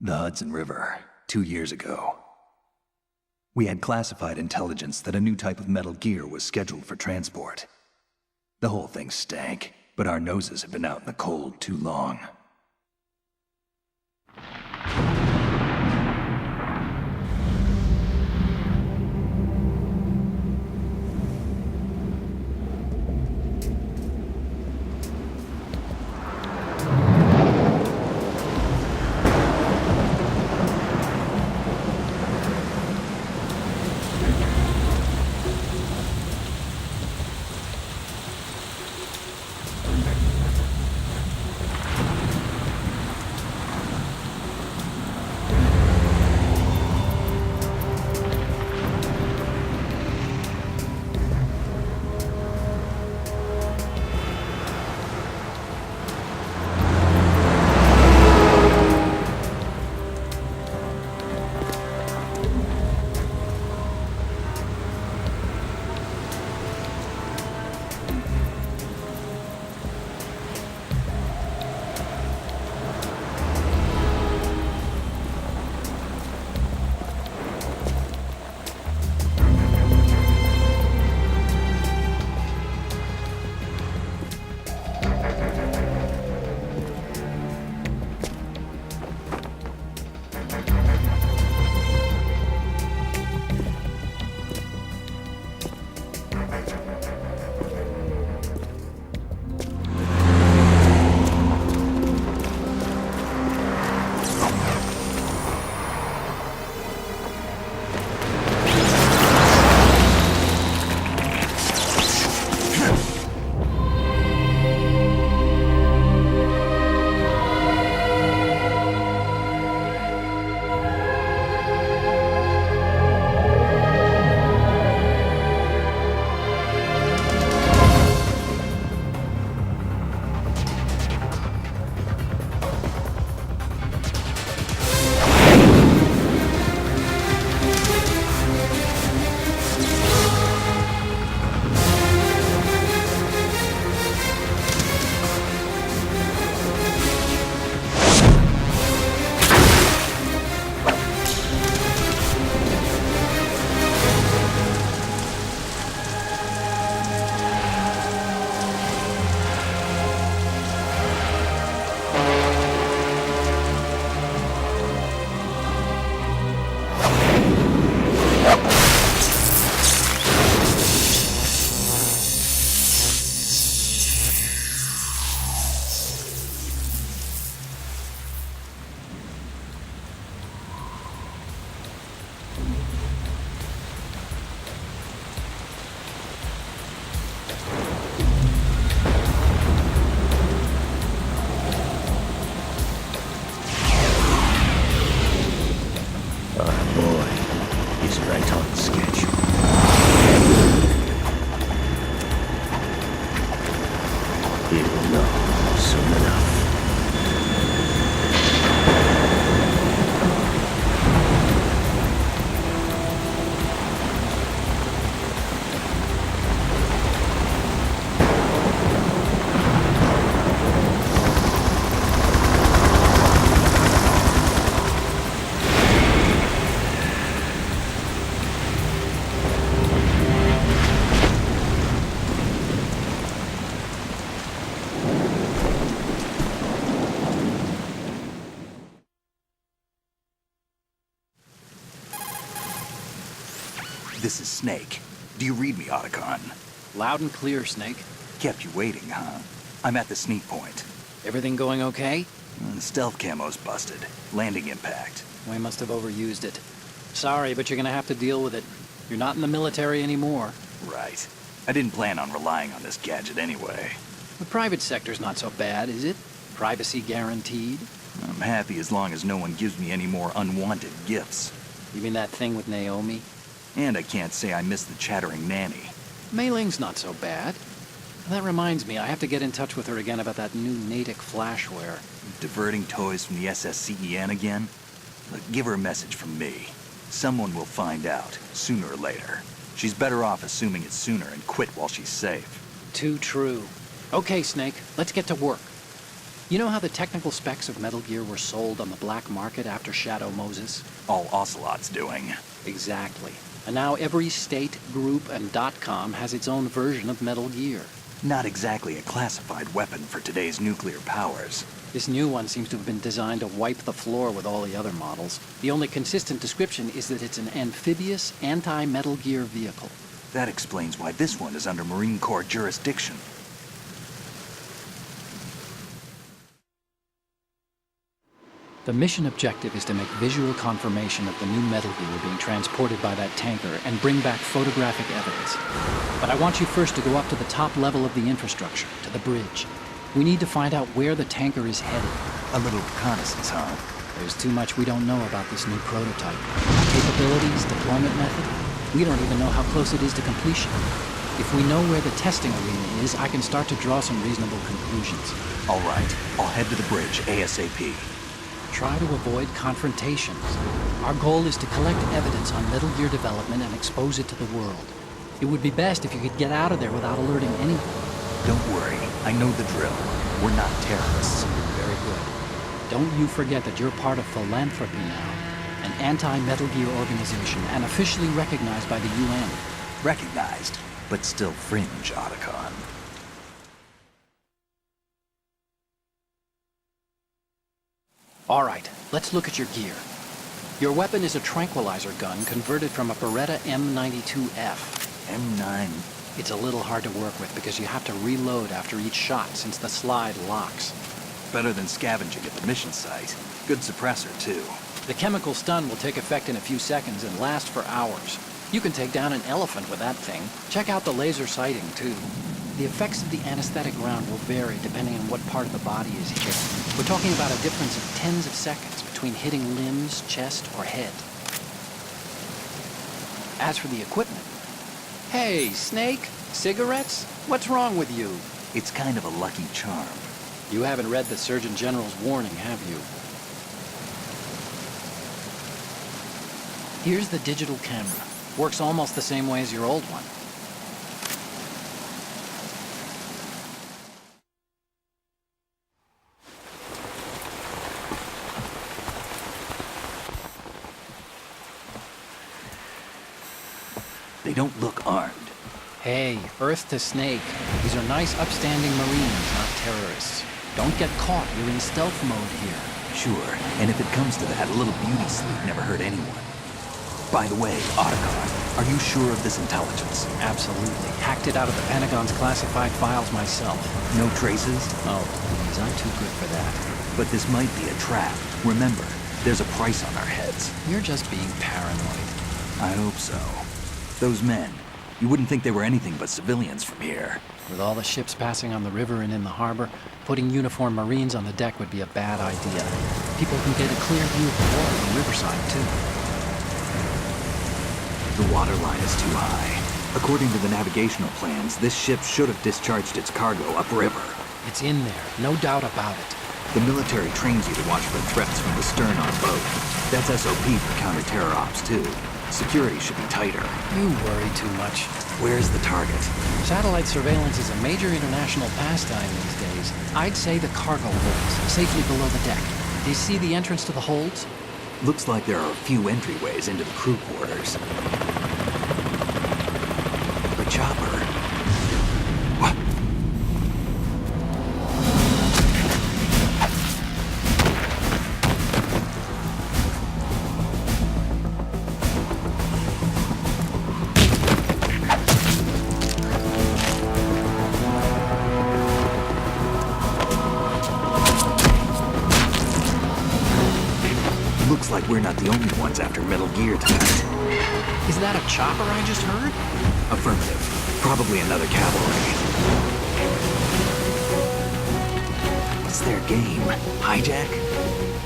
The Hudson River, 2 years ago. We had classified intelligence that a new type of metal gear was scheduled for transport. The whole thing stank, but our noses had been out in the cold too long. This is Snake. Do you read me, Otacon? Loud and clear, Snake. Kept you waiting, huh? I'm at the sneak point. Everything going okay? The stealth camo's busted. Landing impact. We must have overused it. Sorry, but you're gonna have to deal with it. You're not in the military anymore. Right. I didn't plan on relying on this gadget anyway. The private sector's not so bad, is it? Privacy guaranteed? I'm happy as long as no one gives me any more unwanted gifts. You mean that thing with Naomi? And I can't say I miss the chattering nanny. Mei Ling's not so bad. That reminds me, I have to get in touch with her again about that new Natick flashware. Diverting toys from the SSCEN again? Look, give her a message from me. Someone will find out, sooner or later. She's better off assuming it's sooner and quit while she's safe. Too true. Okay, Snake, let's get to work. You know how the technical specs of Metal Gear were sold on the black market after Shadow Moses? All Ocelot's doing. Exactly. And now every state, group, and .com has its own version of Metal Gear. Not exactly a classified weapon for today's nuclear powers. This new one seems to have been designed to wipe the floor with all the other models. The only consistent description is that it's an amphibious, anti-Metal Gear vehicle. That explains why this one is under Marine Corps jurisdiction. The mission objective is to make visual confirmation of the new Metal Gear being transported by that tanker and bring back photographic evidence. But I want you first to go up to the top level of the infrastructure, to the bridge. We need to find out where the tanker is headed. A little reconnaissance, huh? There's too much we don't know about this new prototype. Capabilities, deployment method. We don't even know how close it is to completion. If we know where the testing arena is, I can start to draw some reasonable conclusions. All right, I'll head to the bridge ASAP. Try to avoid confrontations. Our goal is to collect evidence on Metal Gear development and expose it to the world. It would be best if you could get out of there without alerting anyone. Don't worry, I know the drill. We're not terrorists. Very good. Don't you forget that you're part of Philanthropy now, an anti-Metal Gear organization and officially recognized by the UN. Recognized, but still fringe, Otacon. All right, let's look at your gear. Your weapon is a tranquilizer gun converted from a Beretta M92F. M9. It's a little hard to work with because you have to reload after each shot since the slide locks. Better than scavenging at the mission site. Good suppressor, too. The chemical stun will take effect in a few seconds and last for hours. You can take down an elephant with that thing. Check out the laser sighting, too. The effects of the anesthetic round will vary depending on what part of the body is hit. We're talking about a difference of tens of seconds between hitting limbs, chest, or head. As for the equipment... Hey, Snake? Cigarettes? What's wrong with you? It's kind of a lucky charm. You haven't read the Surgeon General's warning, have you? Here's the digital camera. Works almost the same way as your old one. They don't look armed. Hey, Earth to Snake. These are nice, upstanding Marines, not terrorists. Don't get caught. You're in stealth mode here. Sure, and if it comes to that, a little beauty sleep never hurt anyone. By the way, Otacon, are you sure of this intelligence? Absolutely. Hacked it out of the Pentagon's classified files myself. No traces? Oh, please, I'm too good for that. But this might be a trap. Remember, there's a price on our heads. You're just being paranoid. I hope so. Those men, you wouldn't think they were anything but civilians from here. With all the ships passing on the river and in the harbor, putting uniformed Marines on the deck would be a bad idea. People can get a clear view of the water from riverside, too. The water line is too high. According to the navigational plans, this ship should have discharged its cargo upriver. It's in there, no doubt about it. The military trains you to watch for threats from the stern on boat. That's SOP for counter-terror ops, too. Security should be tighter. You worry too much. Where's the target? Satellite surveillance is a major international pastime these days. I'd say the cargo holds, safely below the deck. Do you see the entrance to the holds? Looks like there are a few entryways into the crew quarters. The chopper. What? Looks like we're not the only ones after Metal Gear tonight. Is that a chopper I just heard? Affirmative. Probably another cavalry. What's their game? Hijack?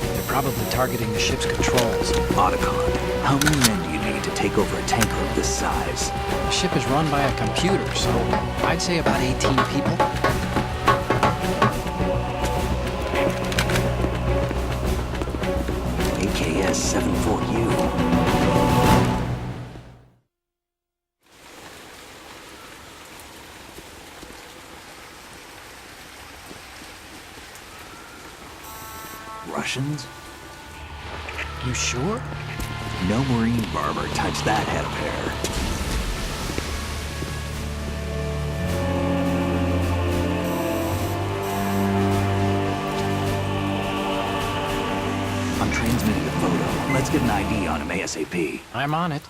They're probably targeting the ship's controls. Otacon, how many men do you need to take over a tanker of this size? The ship is run by a computer, so I'd say about 18 people. AKS 74U. Russians? You sure? No Marine barber touched that head of hair. I'm transmitting the photo. Let's get an ID on him ASAP. I'm on it.